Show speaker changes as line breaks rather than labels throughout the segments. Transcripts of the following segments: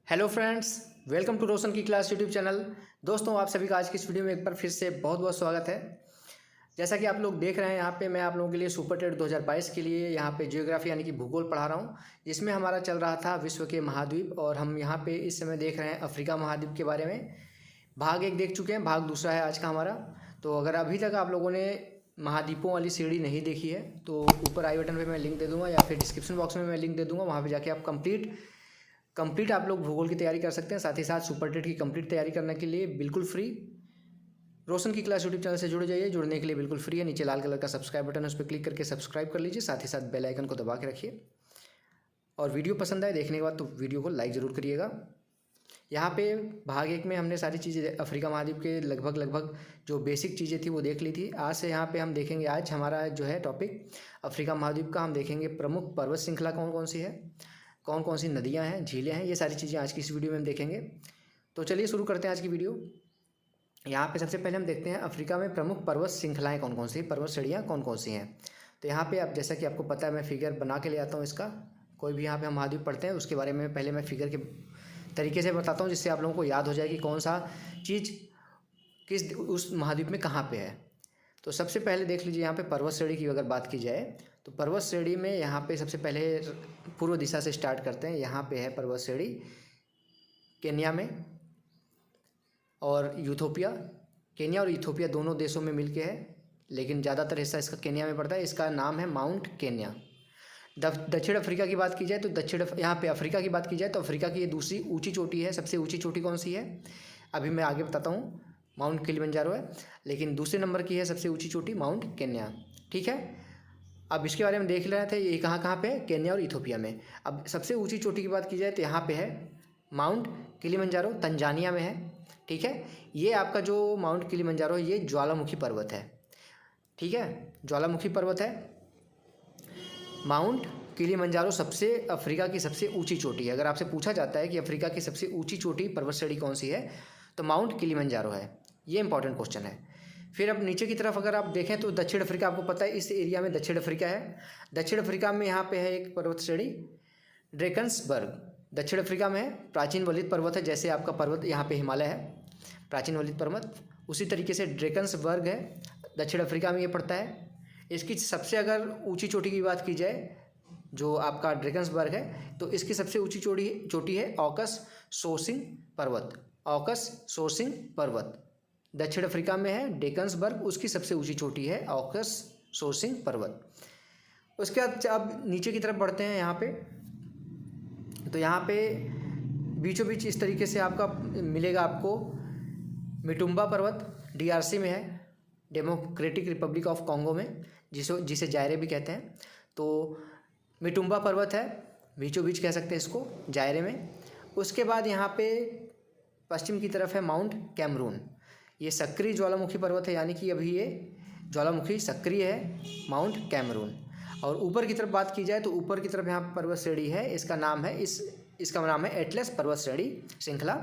Hello friends, welcome to रोशन की class YouTube channel. दोस्तों, आप सभी का आज की इस वीडियो में एक बार फिर से बहुत बहुत स्वागत है। जैसा कि आप लोग देख रहे हैं, यहाँ पे मैं आप लोगों के लिए सुपर टेट 2022 के लिए यहाँ पे ज्योग्राफी यानी कि भूगोल पढ़ा रहा हूँ, जिसमें हमारा चल रहा था विश्व के महाद्वीप। और हम यहाँ पे इस समय देख रहे हैं अफ्रीका महाद्वीप के बारे में। भाग 1 देख चुके हैं, भाग दूसरा है आज का हमारा। तो अगर अभी तक आप लोगों ने महाद्वीपों वाली सीढ़ी नहीं देखी है तो ऊपर आई बटन पे मैं लिंक दे दूंगा या फिर डिस्क्रिप्शन बॉक्स में मैं लिंक दे दूंगा, वहाँ पे जाके आप कंप्लीट आप लोग भूगोल की तैयारी कर सकते हैं। साथ ही साथ सुपर टेट की कंप्लीट तैयारी करने के लिए बिल्कुल फ्री रोशन की क्लास यूट्यूब चैनल से जुड़ जाइए। जुड़ने के लिए बिल्कुल फ्री है, नीचे लाल कलर का सब्सक्राइब बटन है, उस पर क्लिक करके सब्सक्राइब कर लीजिए। साथ ही साथ बेल आइकन को दबा के रखिए और वीडियो पसंद आए देखने के बाद तो वीडियो को लाइक ज़रूर करिएगा। यहाँ पे भाग 1 में हमने सारी चीज़ें अफ्रीका महाद्वीप के लगभग जो बेसिक चीज़ें थी वो देख ली थी। आज से यहाँ पे हम देखेंगे, आज हमारा जो है टॉपिक अफ्रीका महाद्वीप का, हम देखेंगे प्रमुख पर्वत श्रृंखला कौन कौन सी है, कौन कौन सी नदियाँ हैं, झीलें हैं, ये सारी चीज़ें आज की इस वीडियो में हम देखेंगे। तो चलिए शुरू करते हैं आज की वीडियो। यहाँ पे सबसे पहले हम देखते हैं अफ्रीका में प्रमुख पर्वत श्रृंखलाएँ कौन कौन सी, पर्वत श्रेणियाँ कौन कौन सी हैं। तो यहाँ पे अब जैसा कि आपको पता है, मैं फिगर बना के ले आता हूँ इसका। कोई भी यहाँ पे हम महाद्वीप पढ़ते हैं उसके बारे में पहले मैं फिगर के तरीके से बताता हूँ, जिससे आप लोगों को याद हो जाए कि कौन सा चीज़ किस उस महाद्वीप में कहाँ पे है। तो सबसे पहले देख लीजिए, यहाँ पे पर्वत श्रेणी की अगर बात की जाए तो पर्वत श्रेणी में यहाँ पे सबसे पहले पूर्व दिशा से स्टार्ट करते हैं। यहाँ पे है पर्वत श्रेणी केन्या में और यूथोपिया। केन्या और यूथोपिया दोनों देशों में मिलके है, लेकिन ज़्यादातर हिस्सा इसका केन्या में पड़ता है। इसका नाम है माउंट केन्या। दक्षिण अफ्रीका की बात की जाए तो यहाँ पे अफ्रीका की बात की जाए तो अफ्रीका की ये दूसरी ऊंची चोटी है। सबसे ऊंची चोटी कौन सी है अभी मैं आगे बताता हूँ, माउंट किलिमंजारो है, लेकिन दूसरे नंबर की है सबसे ऊंची चोटी माउंट केन्या। ठीक है, अब इसके बारे में देख रहे थे ये कहाँ कहाँ पे है, केन्या और इथोपिया में। अब सबसे ऊंची चोटी की बात की जाए तो यहाँ पे है माउंट किलिमंजारो, तंजानिया में है। ठीक है, ये आपका जो माउंट किलिमंजारो है ये ज्वालामुखी पर्वत है। ठीक है, ज्वालामुखी पर्वत है। माउंट किलिमंजारो सबसे अफ्रीका की सबसे ऊंची चोटी है। अगर आपसे पूछा जाता है कि अफ्रीका की सबसे ऊंची चोटी पर्वत श्रेणी कौन सी है तो माउंट किलिमंजारो है। ये इंपॉर्टेंट क्वेश्चन है। फिर अब नीचे की तरफ अगर आप देखें तो दक्षिण अफ्रीका, आपको पता है इस एरिया में दक्षिण अफ्रीका है। दक्षिण अफ्रीका में यहाँ पे है एक पर्वत श्रेणी ड्रेकन्सबर्ग। दक्षिण अफ्रीका में है, प्राचीन वलित पर्वत है। जैसे आपका पर्वत यहाँ पे हिमालय है, प्राचीन वलित पर्वत, उसी तरीके से ड्रेकन्सबर्ग है, दक्षिण अफ्रीका में ये पड़ता है। इसकी सबसे अगर ऊँची चोटी की बात की जाए जो आपका ड्रेकन्सबर्ग है तो इसकी सबसे ऊंची चोटी है ऑकस सोर्सिंग पर्वत। ऑकस सोर्सिंग पर्वत दक्षिण अफ्रीका में है, ड्रेकन्सबर्ग उसकी सबसे ऊंची चोटी है ऑकस सोर्सिंग पर्वत। उसके बाद अब नीचे की तरफ बढ़ते हैं यहाँ पे, तो यहाँ पे बीचों बीच इस तरीके से आपका मिलेगा आपको मिटुम्बा पर्वत, डीआरसी में है, डेमोक्रेटिक रिपब्लिक ऑफ कॉन्गो में, जिसे जायरे भी कहते हैं। तो मिटुम्बा पर्वत है, बीचों बीच कह सकते हैं इसको, जायरे में। उसके बाद यहाँ पे पश्चिम की तरफ है माउंट कैमरून। ये सक्रिय ज्वालामुखी पर्वत है, यानी कि अभी ये ज्वालामुखी सक्रिय है, माउंट कैमरून। और ऊपर की तरफ बात की जाए तो ऊपर की तरफ यहाँ पर्वत श्रेणी है, इसका नाम है एटलस पर्वत श्रेणी श्रृंखला।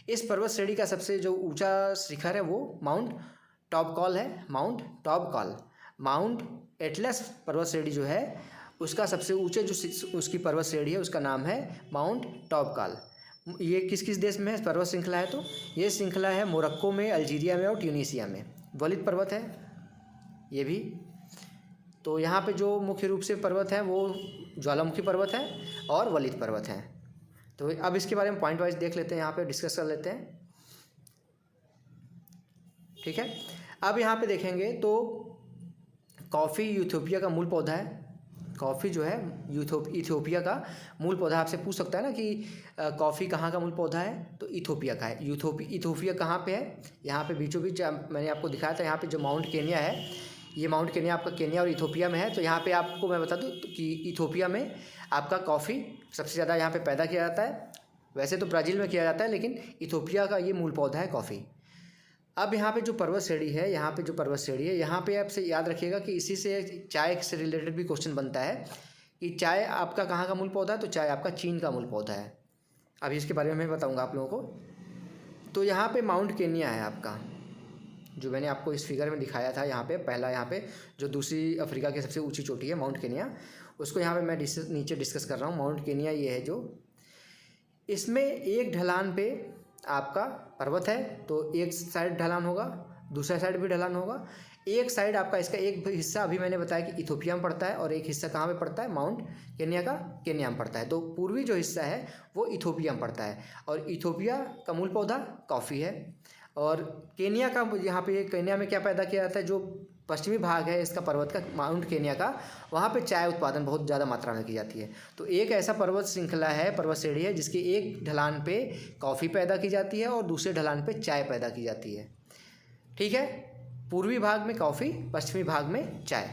इस पर्वत श्रेणी का सबसे जो ऊंचा शिखर है वो माउंट टॉपकॉल है, माउंट टॉपकॉल। माउंट एटलस पर्वत श्रेणी जो है उसका सबसे ऊंचे जो उसकी पर्वत श्रेणी है उसका नाम है माउंट टॉपकाल। ये किस किस देश में पर्वत श्रृंखला है तो ये श्रृंखला है मोरक्को में, अल्जीरिया में और ट्यूनीसिया में। वलित पर्वत है ये भी। तो यहाँ पे जो मुख्य रूप से पर्वत है वो ज्वालामुखी पर्वत है और वलित पर्वत है। तो अब इसके बारे में पॉइंट वाइज देख लेते हैं, यहाँ पे डिस्कस कर लेते हैं। ठीक है, अब यहाँ पे देखेंगे तो कॉफ़ी यूथोपिया का मूल पौधा है। कॉफ़ी जो है इथियोपिया का मूल पौधा। आपसे पूछ सकता है ना कि कॉफ़ी कहाँ का मूल पौधा है, तो इथियोपिया का है। इथियोपिया कहाँ पे है, यहाँ पे बीचों बीच मैंने आपको दिखाया था। यहाँ पे जो माउंट केन्या है, ये माउंट केन्या आपका केन्या और इथियोपिया में है। तो यहाँ पे आपको मैं बता दूँ कि इथियोपिया में आपका कॉफ़ी सबसे ज़्यादा यहाँ पे पैदा किया जाता है। वैसे तो ब्राज़ील में किया जाता है, लेकिन इथियोपिया का ये मूल पौधा है कॉफ़ी। अब यहाँ पे जो पर्वत श्रेणी है, यहाँ पे आपसे याद रखिएगा कि इसी से चाय से रिलेटेड भी क्वेश्चन बनता है कि चाय आपका कहाँ का मूल पौधा है, तो चाय आपका चीन का मूल पौधा है। अभी इसके बारे में मैं बताऊँगा आप लोगों को। तो यहाँ पे माउंट केन्या है आपका, जो मैंने आपको इस फिगर में दिखाया था। यहाँ पे पहला, यहाँ पे जो दूसरी अफ्रीका की सबसे ऊँची चोटी है माउंट केन्या, उसको यहाँ पर मैं नीचे डिस्कस कर रहा हूँ। माउंट केन्या ये है जो इसमें एक ढलान पे आपका पर्वत है तो एक साइड ढलान होगा, दूसरा साइड भी ढलान होगा। एक साइड आपका इसका एक हिस्सा अभी मैंने बताया कि इथोपिया में पड़ता है और एक हिस्सा कहाँ पे पड़ता है, माउंट केन्या का केन्या में पड़ता है। तो पूर्वी जो हिस्सा है वो इथोपिया में पड़ता है और इथोपिया का मूल पौधा कॉफ़ी है। और केन्या का यहाँ पे केन्या में क्या पैदा किया जाता है, जो पश्चिमी भाग है इसका पर्वत का, माउंट केन्या का, वहाँ पे चाय उत्पादन बहुत ज़्यादा मात्रा में की जाती है। तो एक ऐसा पर्वत श्रृंखला है, पर्वत श्रेणी है, जिसके एक ढलान पे कॉफ़ी पैदा की जाती है और दूसरे ढलान पे चाय पैदा की जाती है। ठीक है, पूर्वी भाग में कॉफ़ी, पश्चिमी भाग में चाय।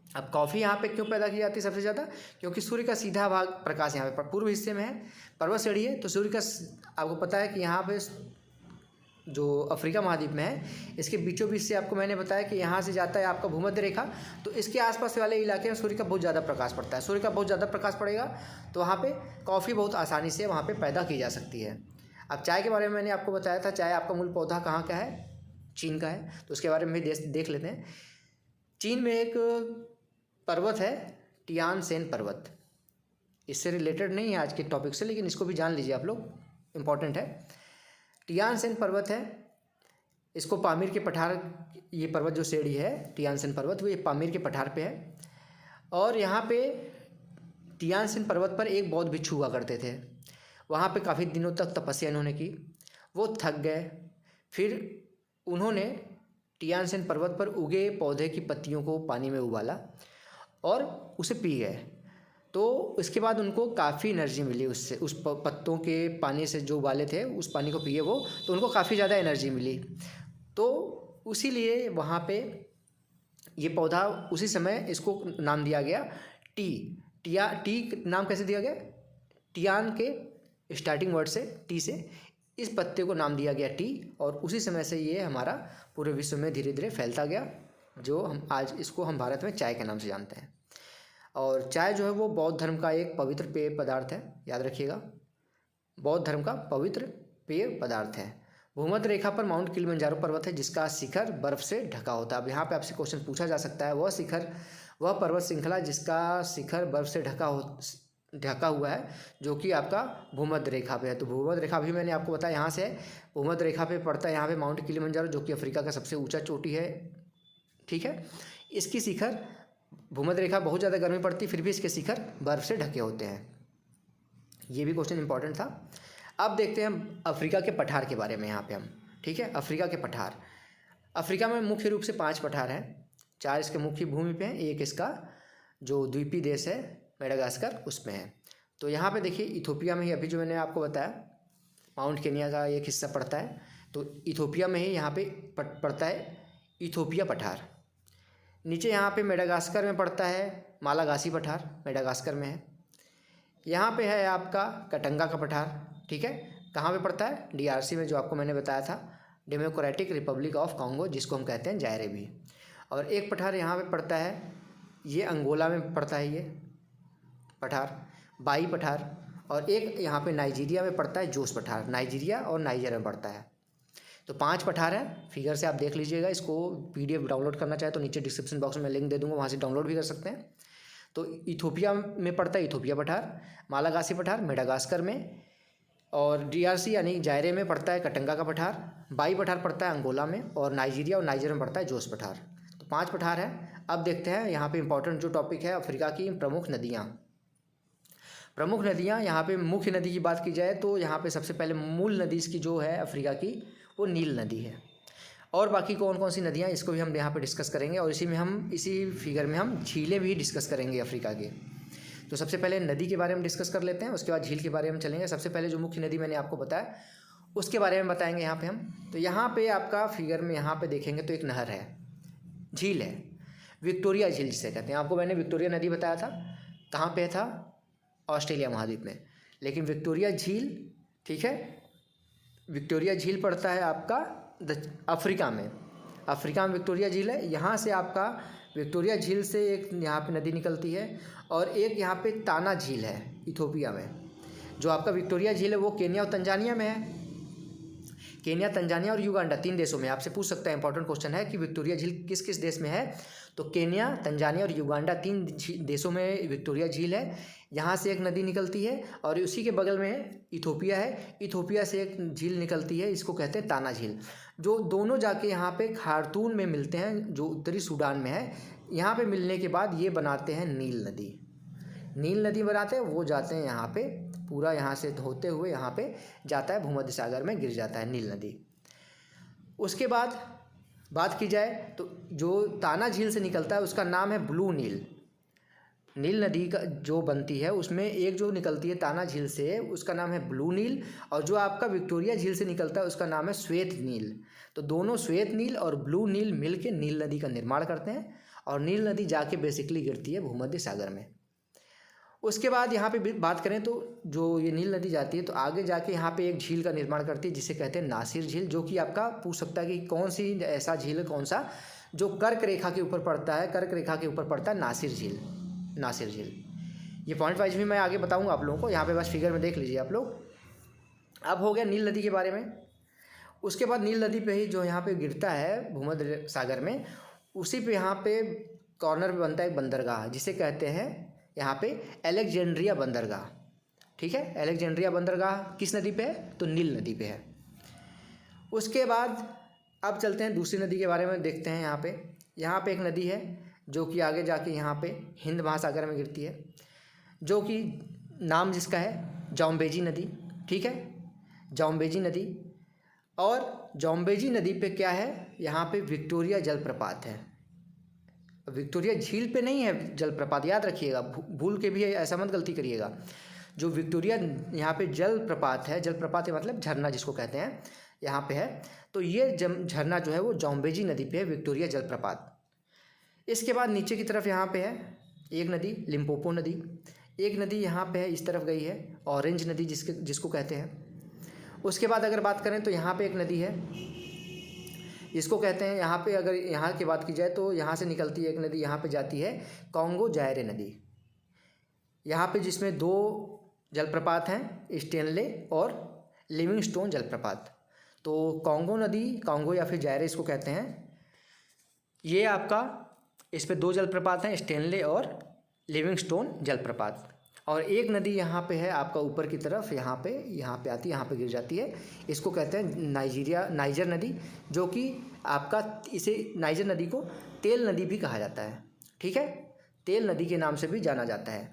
अब कॉफ़ी यहाँ पे क्यों पैदा की जाती है सबसे ज़्यादा, क्योंकि सूर्य का सीधा भाग प्रकाश यहाँ पे पूर्व हिस्से में है, पर्वत श्रेणी है, तो सूर्य का आपको पता है कि यहाँ पे जो अफ्रीका महाद्वीप में है, इसके बीचों बीच से आपको मैंने बताया कि यहाँ से जाता है आपका भूमध्य रेखा, तो इसके आसपास वाले इलाके में सूर्य का बहुत ज़्यादा प्रकाश पड़ता है। सूर्य का बहुत ज़्यादा प्रकाश पड़ेगा तो वहाँ पे कॉफ़ी बहुत आसानी से वहाँ पे पैदा की जा सकती है। अब चाय के बारे में मैंने आपको बताया था, चाय आपका मूल पौधा कहाँ का है, चीन का है, तो उसके बारे में भी देख लेते हैं। चीन में एक पर्वत है टियान सेन पर्वत, इससे रिलेटेड नहीं है आज के टॉपिक से, लेकिन इसको भी जान लीजिए आप लोग, इम्पॉर्टेंट है। टियान सेन पर्वत है, इसको पामीर के पठार, ये पर्वत जो श्रेणी है टियान सेन पर्वत, वो ये पामीर के पठार पे है। और यहाँ पे टियान सेन पर्वत पर एक बौद्ध भिक्षु हुआ करते थे, वहाँ पे काफ़ी दिनों तक तपस्या इन्होंने की, वो थक गए, फिर उन्होंने टियान सेन पर्वत पर उगे पौधे की पत्तियों को पानी में उबाला और उसे पी गए। तो इसके बाद उनको काफ़ी एनर्जी मिली उससे, उस पत्तों के पानी से जो उबाले थे उस पानी को पिए वो, तो उनको काफ़ी ज़्यादा एनर्जी मिली। तो उसीलिए वहाँ पे ये पौधा उसी समय इसको नाम दिया गया टी नाम कैसे दिया गया, टियान के स्टार्टिंग वर्ड से, टी से इस पत्ते को नाम दिया गया टी, और उसी समय से ये हमारा पूरे विश्व में धीरे धीरे फैलता गया, जो हम आज इसको हम भारत में चाय के नाम से जानते हैं। और चाय जो है वो बौद्ध धर्म का एक पवित्र पेय पदार्थ है, याद रखिएगा, बौद्ध धर्म का पवित्र पेय पदार्थ है। भूमध्य रेखा पर माउंट किलिमंजारो पर्वत है जिसका शिखर बर्फ से ढका होता है। अब यहाँ पे आपसे क्वेश्चन पूछा जा सकता है, वह पर्वत श्रृंखला जिसका शिखर बर्फ से ढका हुआ है, जो कि आपका भूमध्य रेखा पे है। तो भूमध्य रेखा भी मैंने आपको बताया यहाँ से भूमध्य रेखा पे पड़ता है, यहाँ पे माउंट किलिमंजारो, जो कि अफ्रीका का सबसे ऊंचा चोटी है। ठीक है, इसकी शिखर, भूमध्य रेखा बहुत ज़्यादा गर्मी पड़ती, फिर भी इसके शिखर बर्फ़ से ढके होते हैं। ये भी क्वेश्चन इंपॉर्टेंट था। अब देखते हैं हम अफ्रीका के पठार के बारे में यहाँ पे हम। ठीक है, अफ्रीका के पठार, अफ्रीका में मुख्य रूप से 5 पठार हैं, 4 इसके मुख्य भूमि पे हैं, एक इसका जो द्वीपी देश है मेडागास्कर उसमें है। तो यहाँ पे देखिए इथोपिया में ही, अभी जो मैंने आपको बताया माउंट केन्या का एक हिस्सा पड़ता है, तो इथोपिया में ही यहाँ पे पड़ता है इथोपिया पठार। नीचे यहाँ पे मेडागास्कर में पड़ता है मालागासी पठार, मेडागास्कर में है। यहाँ पे है आपका कटंगा का पठार। ठीक है, कहाँ पे पड़ता है, DRC में, जो आपको मैंने बताया था, डेमोक्रेटिक रिपब्लिक ऑफ कॉन्गो, जिसको हम कहते हैं जायरे भी। और एक पठार यहाँ पे पड़ता है, ये अंगोला में पड़ता है, ये पठार बाई पठार। और एक यहाँ पे नाइजीरिया में पड़ता है जोस पठार, नाइजीरिया और नाइजर में पड़ता है। तो 5 पठार हैं, फिगर से आप देख लीजिएगा। इसको PDF डाउनलोड करना चाहे तो नीचे डिस्क्रिप्शन बॉक्स में लिंक दे दूंगा, वहाँ से डाउनलोड भी कर सकते हैं। तो इथोपिया में पड़ता है इथोपिया पठार, मालागासी पठार मेडागास्कर में, और DRC यानी जायरे में पड़ता है कटंगा का पठार, बाई पठार पड़ता है अंगोला में, और नाइजीरिया और नाइजर में पड़ता है जोस पठार। तो 5 पठार हैं। अब देखते हैं यहाँ पे इंपॉर्टेंट जो टॉपिक है, अफ्रीका की प्रमुख नदियाँ। प्रमुख नदियाँ, यहाँ पे मुख्य नदी की बात की जाए तो यहाँ पे सबसे पहले मूल नदी इसकी जो है अफ्रीका की, वो नील नदी है। और बाकी कौन कौन सी नदियाँ, इसको भी हम यहाँ पे डिस्कस करेंगे, और इसी फिगर में हम झीलें भी डिस्कस करेंगे अफ्रीका के। तो सबसे पहले नदी के बारे में डिस्कस कर लेते हैं, उसके बाद झील के बारे में चलेंगे। सबसे पहले जो मुख्य नदी मैंने आपको बताया उसके बारे में बताएंगे यहाँ पे हम। तो यहाँ पे आपका फिगर में यहाँ पे देखेंगे तो एक नहर है, झील है, विक्टोरिया झील जिसे कहते हैं। आपको मैंने विक्टोरिया नदी बताया था, कहाँ पे था, ऑस्ट्रेलिया महाद्वीप में। लेकिन विक्टोरिया झील, ठीक है, विक्टोरिया झील पड़ता है आपका अफ्रीका में। अफ्रीका में विक्टोरिया झील है। यहाँ से आपका विक्टोरिया झील से एक यहाँ पे नदी निकलती है, और एक यहाँ पे ताना झील है इथोपिया में। जो आपका विक्टोरिया झील है वो केन्या और तंजानिया में है। केन्या, तंजानिया और युगांडा 3 देशों में। आपसे पूछ सकता है, इंपॉर्टेंट क्वेश्चन है कि विक्टोरिया झील किस किस देश में है। तो केन्या, तंजानिया और युगांडा 3 देशों में विक्टोरिया झील है। यहाँ से एक नदी निकलती है और उसी के बगल में इथोपिया है। इथोपिया से एक झील निकलती है, इसको कहते हैं ताना झील, जो दोनों जाके यहाँ पे खार्तूम में मिलते हैं, जो उत्तरी सूडान में है। यहाँ पे मिलने के बाद ये बनाते हैं नील नदी। नील नदी बनाते हैं, वो जाते हैं यहाँ पे, पूरा यहाँ से होते हुए यहाँ पे जाता है, भूमध्य सागर में गिर जाता है नील नदी। उसके बाद बात की जाए तो जो ताना झील से निकलता है उसका नाम है ब्लू नील। नील नदी का जो बनती है उसमें एक जो निकलती है ताना झील से, उसका नाम है ब्लू नील, और जो आपका विक्टोरिया झील से निकलता है उसका नाम है श्वेत नील। तो दोनों श्वेत नील और ब्लू नील मिल के नील नदी का निर्माण करते हैं, और नील नदी जाके बेसिकली गिरती है भूमध्य सागर में। उसके बाद यहाँ पे बात करें तो जो ये नील नदी जाती है तो आगे जाके यहाँ पे एक झील का निर्माण करती है जिसे कहते हैं नासिर झील, जो कि आपका पूछ सकता है कि कौन सी ऐसा झील है, कौन सा, जो कर्क रेखा के ऊपर पड़ता है, कर्क रेखा के ऊपर पड़ता है नासिर झील। नासिर झील ये पॉइंट वाइज भी मैं आगे बताऊँगा आप लोगों को, यहाँ पे बस फिगर में देख लीजिए आप लोग। अब हो गया नील नदी के बारे में। उसके बाद नील नदी पे ही जो यहाँ पे गिरता है भूमध्य सागर में, उसी पे यहाँ पे कॉर्नर पे बनता है एक बंदरगाह जिसे कहते हैं यहाँ पे अलेक्जेंड्रिया बंदरगाह। ठीक है, अलेक्जेंड्रिया बंदरगाह किस नदी पे है, तो नील नदी पे है। उसके बाद अब चलते हैं दूसरी नदी के बारे में, देखते हैं। यहाँ पे एक नदी है जो कि आगे जाके यहाँ पे हिंद महासागर में गिरती है, जो कि नाम जिसका है जाम्बेजी नदी। ठीक है, जाम्बेजी नदी। और जाम्बेजी नदी पे क्या है, यहाँ पे विक्टोरिया जलप्रपात है। विक्टोरिया झील पे नहीं है जलप्रपात, याद रखिएगा, भूल के भी ऐसा मत गलती करिएगा। जो विक्टोरिया यहाँ पे जलप्रपात है, जलप्रपात है मतलब झरना जिसको कहते हैं, यहाँ पे है। तो ये झरना जो है वो जाम्बेजी नदी पे है, विक्टोरिया जलप्रपात। इसके बाद नीचे की तरफ यहाँ पे है एक नदी, लिम्पोपो नदी। एक नदी यहाँ पे है, इस तरफ गई है, ऑरेंज नदी जिसको कहते हैं। उसके बाद अगर बात करें तो यहाँ पे एक नदी है, इसको कहते हैं, यहाँ पे अगर यहाँ की बात की जाए तो यहाँ से निकलती है एक नदी, यहाँ पे जाती है कॉन्गो जायरे नदी। यहाँ पे जिसमें 2 जलप्रपात हैं, स्टेनले और लिविंगस्टोन जलप्रपात। तो कॉन्गो नदी, कॉन्गो या फिर जायरे इसको कहते हैं, ये आपका इस पे 2 जलप्रपात हैं, स्टेनले और लिविंगस्टोन जलप्रपात। और एक नदी यहाँ पे है आपका ऊपर की तरफ, यहाँ पे आती है, यहाँ पे गिर जाती है, इसको कहते हैं नाइजर नदी, जो कि आपका इसे नाइजर नदी को तेल नदी भी कहा जाता है। ठीक है, तेल नदी के नाम से भी जाना जाता है।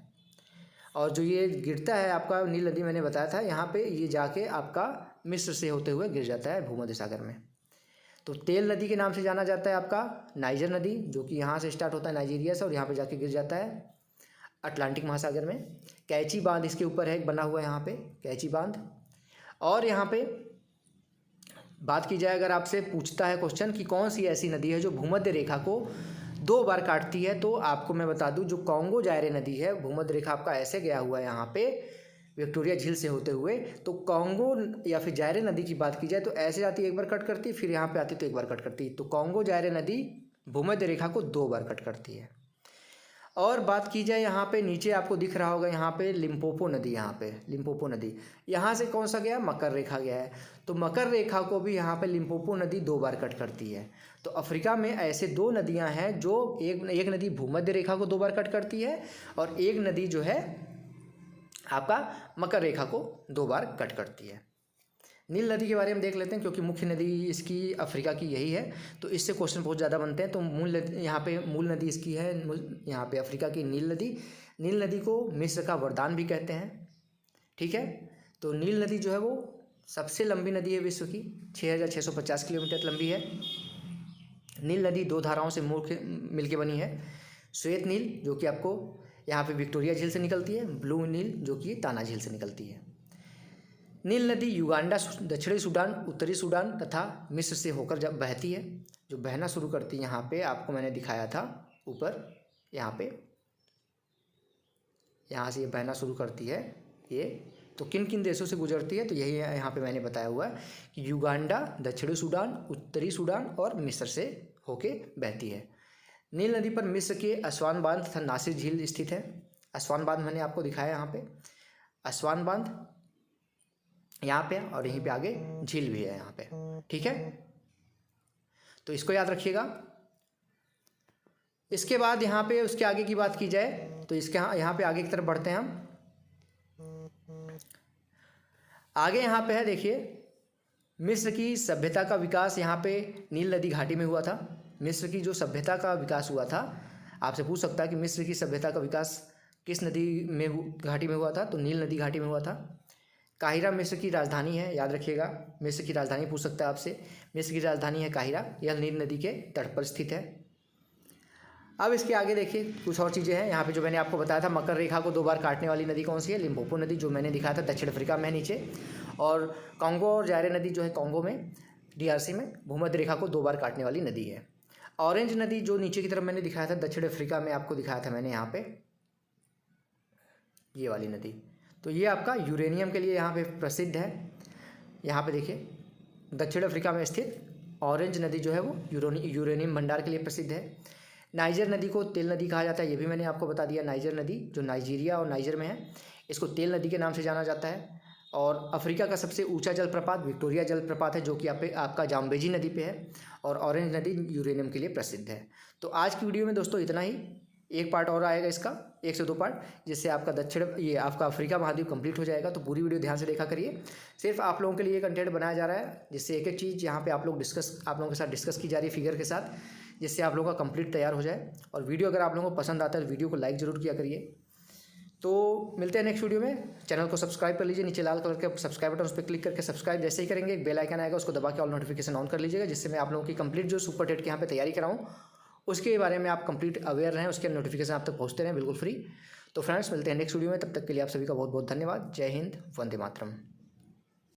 और जो ये गिरता है आपका नील नदी, मैंने बताया था, यहाँ पे ये जाके आपका मिस्र से होते हुए गिर जाता है भूमध्य सागर में। तो तेल नदी के नाम से जाना जाता है आपका नाइजर नदी, जो कि यहाँ से स्टार्ट होता है नाइजीरिया से और यहाँ पे जाके गिर जाता है अटलांटिक महासागर में। कैची बांध इसके ऊपर है, बना हुआ है यहाँ पे कैची बांध। और यहाँ पे बात की जाए, अगर आपसे पूछता है क्वेश्चन कि कौन सी ऐसी नदी है जो भूमध्य रेखा को 2 बार काटती है, तो आपको मैं बता दूं जो कॉन्गो जायरे नदी है, भूमध्य रेखा आपका ऐसे गया हुआ है यहाँ पे विक्टोरिया झील से होते हुए। तो कॉन्गो या फिर जायरे नदी की बात की जाए तो ऐसे आती है, एक बार कट करती है, फिर यहाँ पे आती है तो एक बार कट करती है। तो कॉन्गो जायरे नदी भूमध्य रेखा को 2 बार कट करती है। और बात की जाए यहाँ पे नीचे आपको दिख रहा होगा यहाँ पे लिम्पोपो नदी, यहाँ पे लिम्पोपो नदी, यहाँ से कौन सा गया, मकर रेखा गया है। तो मकर रेखा को भी यहाँ पे लिम्पोपो नदी 2 बार कट करती है। तो अफ्रीका में ऐसे 2 नदियाँ हैं जो एक नदी भूमध्य रेखा को 2 बार कट करती है और एक नदी जो है आपका मकर रेखा को 2 बार कट करती है। नील नदी के बारे में देख लेते हैं, क्योंकि मुख्य नदी इसकी अफ्रीका की यही है, तो इससे क्वेश्चन बहुत ज़्यादा बनते हैं। तो यहाँ पे मूल नदी इसकी है, यहाँ पे अफ्रीका की नील नदी। नील नदी को मिस्र का वरदान भी कहते हैं। ठीक है, तो नील नदी जो है वो सबसे लंबी नदी है विश्व की, 6650 किलोमीटर लंबी है। नील नदी 2 धाराओं से मिल के बनी है, श्वेत नील जो कि आपको यहाँ पे विक्टोरिया झील से निकलती है, ब्लू नील जो कि ताना झील से निकलती है। नील नदी युगांडा, दक्षिणी सूडान, उत्तरी सूडान तथा मिस्र से होकर जब बहती है, जो बहना शुरू करती है, यहाँ पे आपको मैंने दिखाया था ऊपर, यहाँ पे यहाँ से ये बहना शुरू करती है ये। तो किन किन देशों से गुजरती है, तो यही यहाँ पे मैंने बताया हुआ है कि युगांडा, दक्षिणी सूडान, उत्तरी सूडान और मिस्र से होके बहती है। नील नदी पर मिस्र के अस्वान बांध तथा नासिर झील स्थित है। अस्वान बांध मैंने आपको दिखाया यहाँ पे, अस्वान बांध यहाँ पे, और यहीं पे आगे झील भी है यहाँ पे, ठीक है। तो इसको याद रखिएगा। इसके बाद यहाँ पे उसके आगे की बात की जाए तो इसके यहाँ पे आगे की तरफ बढ़ते हैं हम। आगे यहाँ पे है, देखिए, मिस्र की सभ्यता का विकास यहाँ पे नील नदी घाटी में हुआ था। मिस्र की जो सभ्यता का विकास हुआ था, आपसे पूछ सकता है कि मिस्र की सभ्यता का विकास किस नदी में घाटी में हुआ था, तो नील नदी घाटी में हुआ था। काहिरा मिस्र की राजधानी है, याद रखिएगा, मिस्र की राजधानी पूछ सकता है आपसे। मिस्र की राजधानी है काहिरा, यह नील नदी के तट पर स्थित है। अब इसके आगे देखिए कुछ और चीज़ें हैं यहाँ पे जो मैंने आपको बताया था। मकर रेखा को 2 बार काटने वाली नदी कौन सी है? लिम्पोपो नदी, जो मैंने दिखाया था दक्षिण अफ्रीका में नीचे। और कांगो और जायरे नदी जो है कांगो में, DRC में, भूमध्य रेखा को 2 बार काटने वाली नदी है। ऑरेंज नदी जो नीचे की तरफ मैंने दिखाया था दक्षिण अफ्रीका में, आपको दिखाया था मैंने यहाँ पे, ये वाली नदी। तो ये आपका यूरेनियम के लिए यहाँ पे प्रसिद्ध है। यहाँ पे देखिए दक्षिण अफ्रीका में स्थित ऑरेंज नदी जो है वो यूरेनियम भंडार के लिए प्रसिद्ध है। नाइजर नदी को तेल नदी कहा जाता है, ये भी मैंने आपको बता दिया। नाइजर नदी जो नाइजीरिया और नाइजर में है, इसको तेल नदी के नाम से जाना जाता है। और अफ्रीका का सबसे ऊंचा जलप्रपात विक्टोरिया जलप्रपात है, जो कि आपका जाम्बेजी नदी पे है। और ऑरेंज नदी यूरेनियम के लिए प्रसिद्ध है। तो आज की वीडियो में दोस्तों इतना ही। एक पार्ट और आएगा इसका, 1 से 2 पार्ट, जिससे आपका ये आपका अफ्रीका महाद्वीप कंप्लीट हो जाएगा। तो पूरी वीडियो ध्यान से देखा करिए। सिर्फ आप लोगों के लिए कंटेंट बनाया जा रहा है, जिससे एक एक चीज़ यहाँ पे आप लोगों के साथ डिस्कस की जा रही है फिगर के साथ, जिससे आप लोगों का कंप्लीट तैयार हो जाए। और वीडियो अगर आप लोगों को पसंद आता है तो वीडियो को लाइक ज़रूर किया करिए। तो मिलते हैं नेक्स्ट वीडियो में। चैनल को सब्सक्राइब कर लीजिए, नीचे लाल कलर के सब्सक्राइब बटन, उस पर क्लिक करके सब्सक्राइब जैसे ही करेंगे एक बेल आइकन आएगा, उसको दबा के ऑल नोटिफिकेशन ऑन कर लीजिएगा, जिससे मैं आप लोगों की कंप्लीट जो सुपर टेट के यहाँ पे तैयारी कराऊँ उसके बारे में आप कंप्लीट अवेयर रहें, उसके नोटिफिकेशन आप तक पहुँचते रहें बिल्कुल फ्री। तो फ्रेंड्स मिलते हैं नेक्स्ट वीडियो में, तब तक के लिए आप सभी का बहुत बहुत धन्यवाद। जय हिंद, वंदे मातरम।